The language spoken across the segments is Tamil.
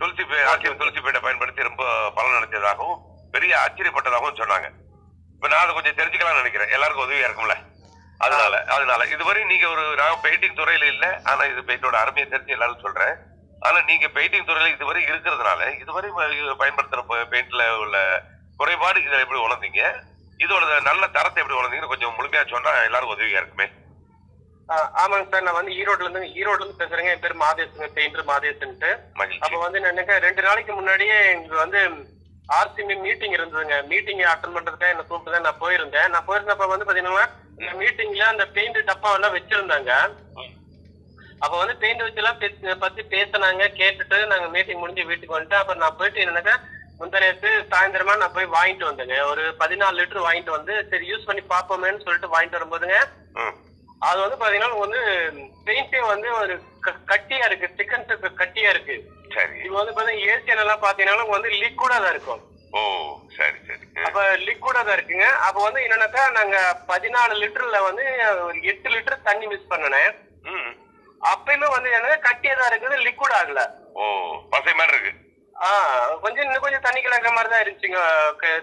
துளசி பேட்டை பயன்படுத்தி ரொம்ப பலன் அடைஞ்சதாகவும் பெரிய ஆச்சரியப்பட்டதாகவும் சொன்னாங்க. இப்ப நான் அதை கொஞ்சம் தெரிஞ்சுக்கலாம்னு நினைக்கிறேன், எல்லாருக்கும் உதவியா இருக்கும்ல. அதனால இதுவரை நீங்க நான் பெயிண்டிங் துறையில இல்ல, ஆனா இது பெயிண்டோட அருமையை தெரிஞ்சு எல்லாரும் சொல்றேன். ஆனா நீங்க பெயிண்டிங் துறையில இதுவரை இருக்கிறதுனால இதுவரை பயன்படுத்துற பெயிண்ட்ல உள்ள குறைபாடு இதை எப்படி உணர்ந்தீங்க, இதோட நல்ல தரத்தை எப்படி உணர்ந்தீங்கன்னு கொஞ்சம் முழுமையா சொன்னா எல்லாரும் உதவியா இருக்குமே. ஆமாங்க சார், நான் வந்து ஈரோட்ல இருந்து பேசுறேங்க. என் பேர் மாதேஷ், பெயிண்டர் மாதேஷ்ன்ட்டு. அப்ப வந்து நான் 2 நாளைக்கு முன்னாடியே இங்க வந்து ஆர்சிஎம் மீட்டிங் இருந்ததுங்க. மீட்டிங் அட்டன் பண்றதுக்காக என்ன கூப்பிட்டு தான் நான் போயிருந்தேன். நான் போயிருந்தப்ப வந்து பாத்தீங்கன்னா இந்த மீட்டிங்ல அந்த பெயிண்ட் டப்பா எல்லாம் வச்சிருந்தாங்க. அப்ப வந்து பெயிண்ட் வச்சு பத்தி பேசினாங்க. கேட்டுட்டு நாங்க மீட்டிங் முடிஞ்சு வீட்டுக்கு வந்துட்டேன். அப்புறம் நான் போயிட்டு என்னன்னாக்கா முந்தநேத்து சாயந்தரமா நான் போய் வாங்கிட்டு வந்தேங்க. ஒரு 14 லிட்டர் வாங்கிட்டு வந்து சரி யூஸ் பண்ணி பாப்போமேன்னு சொல்லிட்டு வாங்கிட்டு வரும்போதுங்க, அது வந்து பாத்தீங்கன்னா வந்து பெயிண்டே வந்து ஒரு கட்டியா இருக்கு, திக்கன்ஸுக்கு கட்டியா இருக்கு. இது வந்து பாத்தீங்கன்னா ஏசியன் எல்லாம் பாத்தீங்கன்னா வந்து லிக்விடா தான் இருக்கும். அப்ப லிக்விடா தான் இருக்குங்க. அப்ப வந்து என்னன்னாக்கா நாங்க 14 லிட்டர்ல வந்து ஒரு 8 லிட்டர் தண்ணி மிஸ் பண்ணினேன். அப்பயுமே வந்து என்ன கட்டியா தான் இருக்குது, லிக்விட் ஆகல. பசை மாதிரி இருக்கு. இன்னும் கொஞ்சம் தண்ணி கலக்கிற மாதிரி தான் இருந்துச்சுங்க.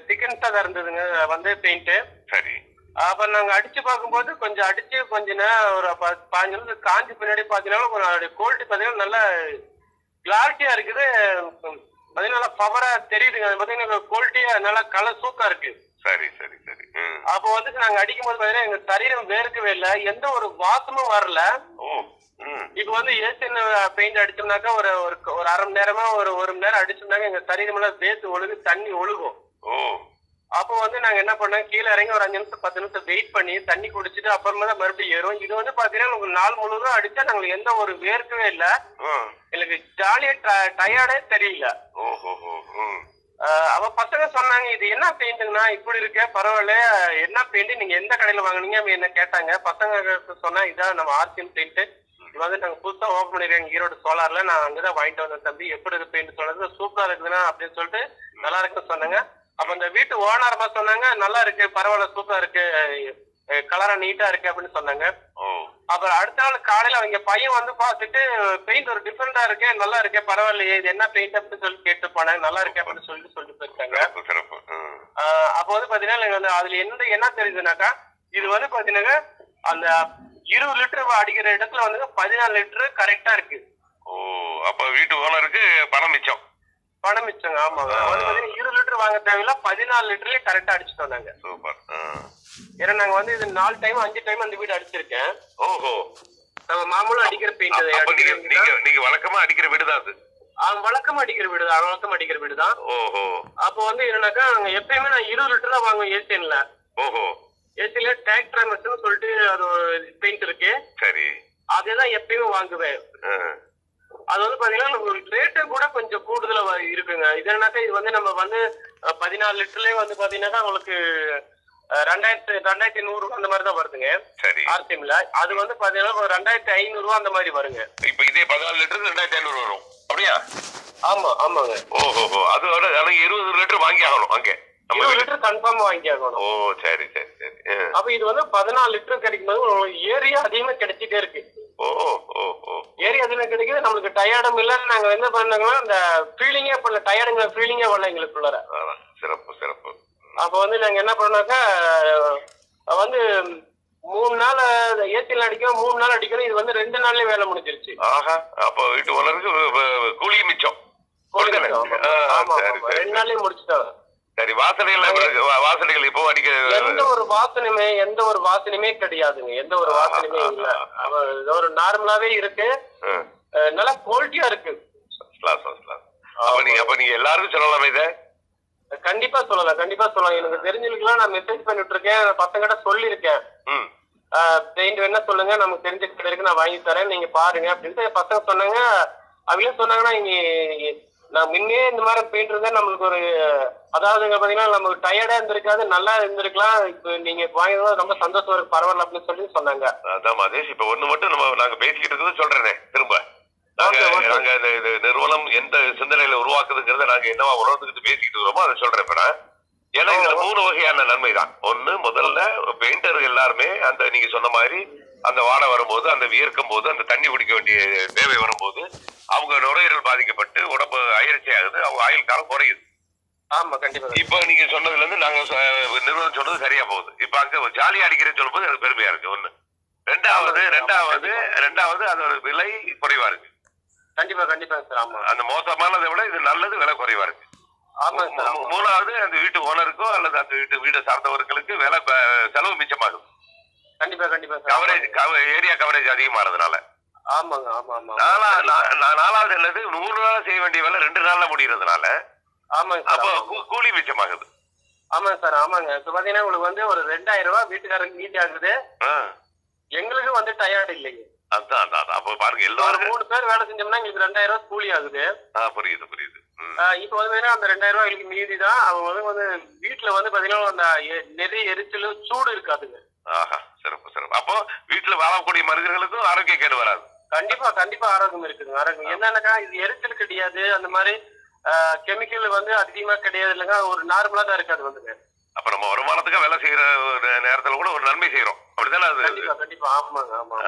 திக்கன்ஸா தான் இருந்ததுங்க வந்து பெயிண்ட். சரி. அப்ப நாங்க அடிச்சு பார்க்கும்போது கொஞ்சம் அடிச்சு கொஞ்ச நேரம் ஒரு 15 நிமிஷம் காஞ்சி பின்னாடி பாத்தீங்கன்னா குவாலிட்டி பாத்தீங்கன்னா நல்ல கிளாரிட்டியா இருக்குது, பாத்தீங்கன்னா பவரா தெரியுதுங்க. பாத்தீங்கன்னா குவாலிட்டியா நல்லா கலர் சூப்பரா இருக்கு. சரி சரி சரி. அப்போ வந்து நாங்க அடிக்கும் போது பாத்தீங்கன்னா எங்க சரீரம் வேர்க்கவே இல்லை, எந்த ஒரு வாசமும் வரல. இப்ப வந்து ஏசியன் பெயிண்ட் அடிச்சோம்னாக்கா ஒரு அரை மணி நேரமா ஒரு மணி நேரம் அடிச்சோம்னாக்க எங்க சரீரம் எல்லாம் வேர்த்து ஒழுகு, தண்ணி ஒழுகும். அப்போ வந்து நாங்க என்ன பண்ணோம், கீழே இறங்கி ஒரு 5 நிமிஷம் 10 நிமிஷம் வெயிட் பண்ணி தண்ணி குடிச்சிட்டு அப்புறமா தான் மறுபடியும் ஏறும். இது வந்து பாத்தீங்கன்னா உங்களுக்கு நாள் முழுவதும் அடிச்சா நாங்களுக்கு எந்த ஒரு வேர்க்கவே இல்ல, எனக்கு ஜாலியா டயர்டே தெரியல. அப்ப பசங்க சொன்னாங்க இது என்ன பெயிண்ட்னா இப்படி இருக்க, பரவாயில்ல என்ன பெயிண்ட், நீங்க எந்த கடையில வாங்குனீங்க என்ன கேட்டாங்க. பசங்க சொன்னா இதான் நம்ம ஆர்சிஎம் பெயிண்ட், இது வந்து நாங்க புதுசா ஓபன் பண்ணிருக்கோம் ஈரோடு சோலார்ல, நான் அங்கதான் வாங்கிட்டு வந்தேன் தம்பி, எப்படி இருக்கு பெயிண்ட் சொன்னது, சூப்பரா இருக்குதுன்னா அப்படின்னு சொல்லிட்டு நல்லா இருக்குன்னு சொன்னாங்க. அப்ப இந்த வீட்டு ஓனர்மா சொன்னாங்க நல்லா இருக்கு, பரவாயில்ல சூப்பரா இருக்கு, கலரா நீட்டா இருக்கு அப்படின்னு சொன்னாங்க. அப்புறம் அடுத்த நாள் காலையில அவங்க பையன் வந்து பாத்துட்டு பெயிண்ட் ஒரு டிஃபரெண்டா இருக்கு, நல்லா இருக்கு, பரவாயில்லையே இது என்ன பெயிண்ட் அப்படின்னு சொல்லி கேட்டு போனாங்க. நல்லா இருக்கு அப்படின்னு சொல்லிட்டு போயிருக்காங்க. அப்ப வந்து பாத்தீங்கன்னா அதுல என்ன தெரியுதுனாக்கா, இது வந்து பாத்தீங்கன்னா அந்த 20 லிட்டர் அடிக்கிற இடத்துல வந்து 14 லிட்டர் கரெக்டா இருக்கு. அப்ப வீட்டு ஓனருக்கு பணம் மிச்சம். பணம் மிச்சங்க. ஆமாங்க. 20 லிட்டர் வாங்க தேவையில்ல, 14 லிட்டர்லயே கரெக்டா அடிச்சுட்டோம் நாங்க. சூப்பர். ஏன்னா நாங்க வந்து இது 4 டைம் 5 டைம் அந்த வீடு அடிச்சிருக்கேன். நம்ம மாமூலும் அடிக்கிற பெயிண்ட். நீங்க வழக்கமா அடிக்கிற வீடு தான் அது? வழக்கமா அடிக்கிற வீடு தான். அப்ப வந்து என்னன்னாக்கா நாங்க எப்பயுமே நான் 20 லிட்டர் தான் வாங்குவேன் ஏசியன்ல. ஏசியன்ல டிராக்டர் சொல்லிட்டு அது பெயிண்ட் இருக்கு. சரி. அதேதான் எப்பயுமே வாங்குவேன். அது வந்து பாத்தீங்கன்னா ரேட்டு கூட கொஞ்சம் கூடுதலா இருக்குங்க. இது என்னன்னாக்கா இது வந்து நம்ம வந்து 14 லிட்டர்லயே வந்து பாத்தீங்கன்னா உங்களுக்கு 2100 அந்த மாதிரி தான் வருதுங்க. சரி. ஆர்சிஎம்ல அது வந்து பாத்தீங்கன்னா 2500 அந்த மாதிரி வருங்க. இப்ப இதே 14 லிட்டர் 2500 வரும் அப்படியா? ஆமாங்க. அதோட 20 லிட்டர் வாங்கி ஆகணும் அங்க. 20 லிட்டர் கன்ஃபார்ம் வாங்கி ஆகணும். சரி. அப்ப இது வந்து 14 லிட்டர் கிடைக்கும் போது ஏரியா அதிகமா கிடைச்சிட்டே இருக்கு. ஏரியா அதிகமா கிடைக்குது, நம்மளுக்கு டயர்டும் இல்ல. நாங்க என்ன பண்ணாங்கன்னா அந்த ஃபீலிங்கே பண்ணல, டயர்டுங்கிற ஃபீலிங்கே வரல எங்களுக்குள்ளார. சிறப்பு. அப்ப வந்து நாங்க என்ன பண்ணோம்னாக்கா வந்து 3 நாள் ஏசில அடிக்கும், 3 நாள் அடிக்கணும். இது வந்து 2 நாள்லயே வேலை முடிஞ்சிருச்சு. அப்ப வீட்டு ஓனருக்கு கூலி மிச்சம். 2 நாள்லயே முடிச்சுட்டாங்க. சரி. வாசனைகள் இப்போ அடிக்க எந்த ஒரு வாசனையுமே கிடையாதுங்க. எந்த ஒரு வாசனையுமே இல்ல. ஒரு நார்மலாவே இருக்கு, நல்லா குவாலிட்டியா இருக்கு. அப்ப நீங்க எல்லாருக்கும் சொல்லலாமே இத? கண்டிப்பா சொல்லலாம். எனக்கு தெரிஞ்சவங்களுக்குலாம் நான் மெசேஜ் பண்ணிட்டு இருக்கேன், பசங்கிட்ட சொல்லியிருக்கேன். பெயிண்ட் என்ன சொல்லுங்க, நமக்கு தெரிஞ்ச கடை இருக்கு, நான் வாங்கி தரேன், நீங்க பாருங்க அப்படின்ட்டு பசங்க சொன்னாங்க. அவங்களே சொன்னாங்கன்னா நான் முன்னே இந்த மாதிரி பெயிண்ட் இருந்தா நம்மளுக்கு ஒரு அதாவதுங்க பாத்தீங்கன்னா நமக்கு டயர்டா இருந்திருக்காது, நல்லா இருந்திருக்கலாம். இப்ப நீங்க வாங்கினா ரொம்ப சந்தோஷம் இருக்கு, பரவாயில்ல அப்படின்னு சொல்லி சொன்னாங்க. அதான் மதேஷ், இப்ப ஒண்ணு மட்டும் நாங்க பேசிக்கிட்டு இருக்கிறது சொல்றேனே திரும்ப. நாங்க இந்த நிறுவனம் எந்த சிந்தனையில உருவாக்குதுங்கிறத நாங்க என்னவா உணர்ந்துகிட்டு பேசிக்கிட்டு இருக்கிறோமோ அதை சொல்றேன். இப்ப ஏன்னா இதுல 3 வகையான நன்மை தான். ஒண்ணு, முதல்ல பெயிண்டர் எல்லாருமே அந்த நீங்க சொன்ன மாதிரி அந்த வாடை வரும்போது, அந்த வியர்க்கும் போது, அந்த தண்ணி குடிக்க வேண்டிய தேவை வரும்போது அவங்க நுரையீரல் பாதிக்கப்பட்டு உடம்பு அயற்சி ஆகுது, அவங்க ஆயுள் காலம் குறையுது. ஆமா கண்டிப்பா. இப்ப நீங்க சொன்னதுல இருந்து நாங்க நிறுவனம் சொன்னது சரியா போகுது. இப்ப அங்க ஜாலியா அடிக்கிறேன்னு சொல்லும்போது எனக்கு பெருமையா இருக்கு. ஒண்ணு ரெண்டாவது அதோட விலை குறைவா இருக்கு. கண்டிப்பா கண்டிப்பா சார். ஆமா, அந்த மோசமானதை விட இது நல்லது, விலை குறைவா இருக்கு. ஆமா சார். மூணாவது அந்த வீட்டு ஓனருக்கோ அல்லது அந்த வீடு சார்ந்தவர்களுக்கு விலை செலவு மிச்சமாகும். கண்டிப்பா கண்டிப்பா ஏரியா கவரேஜ் அதிகமாறதுனால. ஆமாங்க. ஆமா ஆமா. நாலாவது என்னது, 3 நாள் செய்ய வேண்டிய வேலை 2 நாள்ல முடியறதுனால. ஆமாங்க. அப்போ கூலி மிச்சமாகுது. ஆமாங்க சார். ஆமாங்க. இப்ப பாத்தீங்கன்னா உங்களுக்கு வந்து ஒரு 2000 ரூபாய் வீட்டுக்காரருக்கு மீட் ஆகுது, எங்களுக்கு வந்து டயர்ட் இல்லைங்க. அதான் அப்ப பாருங்க, எல்லாரும் 3 பேர் வேலை செஞ்சோம்னா எங்களுக்கு 2000 ரூபாய் கூலி ஆகுது. புரியுது. இப்ப வந்து அந்த 2000 ரூபாய் எங்களுக்கு மீதி தான். அவங்க வந்து வீட்டுல வந்து பாத்தீங்கன்னா அந்த நிறைய எரிச்சல் சூடு இருக்காதுங்க. ஆஹா, சிறப்பு. அப்போ வீட்டுல வாழக்கூடிய மனிதர்களுக்கும் ஆரோக்கிய கேடு வராது. கண்டிப்பா ஆரோக்கியம் இருக்குதுங்க. ஆரோக்கியம் என்னன்னாக்கா இது எரிச்சல் கிடையாது, அந்த மாதிரி கெமிக்கல் வந்து அதிகமா கிடையாது இல்லைங்க. ஒரு நார்மலா தான் இருக்காது வந்துங்க. அப்ப நம்ம வருமானத்துக்கு வேலை செய்யற நேரத்துல கூட ஒரு நன்மை செய்யறோம், அப்படித்தானே அது? கண்டிப்பா. ஆமா.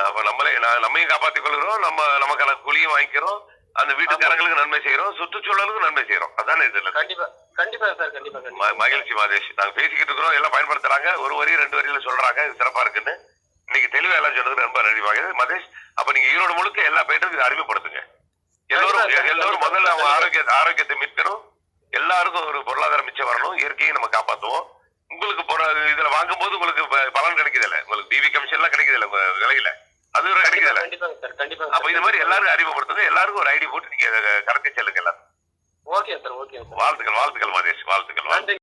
அப்ப நம்மையும் காப்பாத்திக் கொள்கிறோம், நமக்கான கூலியும் வாங்கிக்கிறோம், அந்த வீட்டுக்காரங்களுக்கு நன்மை செய்யறோம், சுற்றுச்சூழலுக்கும் நன்மை செய்யறோம். அதானே இதுல? கண்டிப்பா சார். கண்டிப்பா. மகிழ்ச்சி மாதேஷ். நாங்க பேசிக்கிட்டு இருக்கிறோம், எல்லாம் பயன்படுத்துறாங்க. ஒரு வரி 2 வரியில சொல்றாங்க, இது சிறப்பா இருக்குன்னு. இன்னைக்கு தெளிவா எல்லாம் சொன்னது ரொம்ப நன்றிவாங்க மாதேஷ். அப்ப நீங்க ஈரோடு முழுக்க எல்லா பேருக்கும் இதை அறிமுகப்படுத்துங்க. எல்லோரும் முதல்ல அவங்க ஆரோக்கியத்தை மீட்கணும். எல்லாருக்கும் ஒரு பொருளாதாரம் மிச்சம் வரணும். இயற்கையை நம்ம காப்பாற்றுவோம். உங்களுக்கு இதுல வாங்கும்போது உங்களுக்கு பலன் கிடைக்குது இல்ல, உங்களுக்கு டிவி கமிஷன் எல்லாம் கிடைக்குது இல்ல உங்க விலையில, அது ஒரு கிடைக்குது இல்ல. அப்ப இது மாதிரி எல்லாரும் அறிமுகப்படுத்துங்க. எல்லாருக்கும் ஒரு ஐடி போட்டு நீங்க கடத்தி செல்லுங்க. எல்லாரும் ஓகே சார். வாழ்த்துக்கள் மாதேஷ்.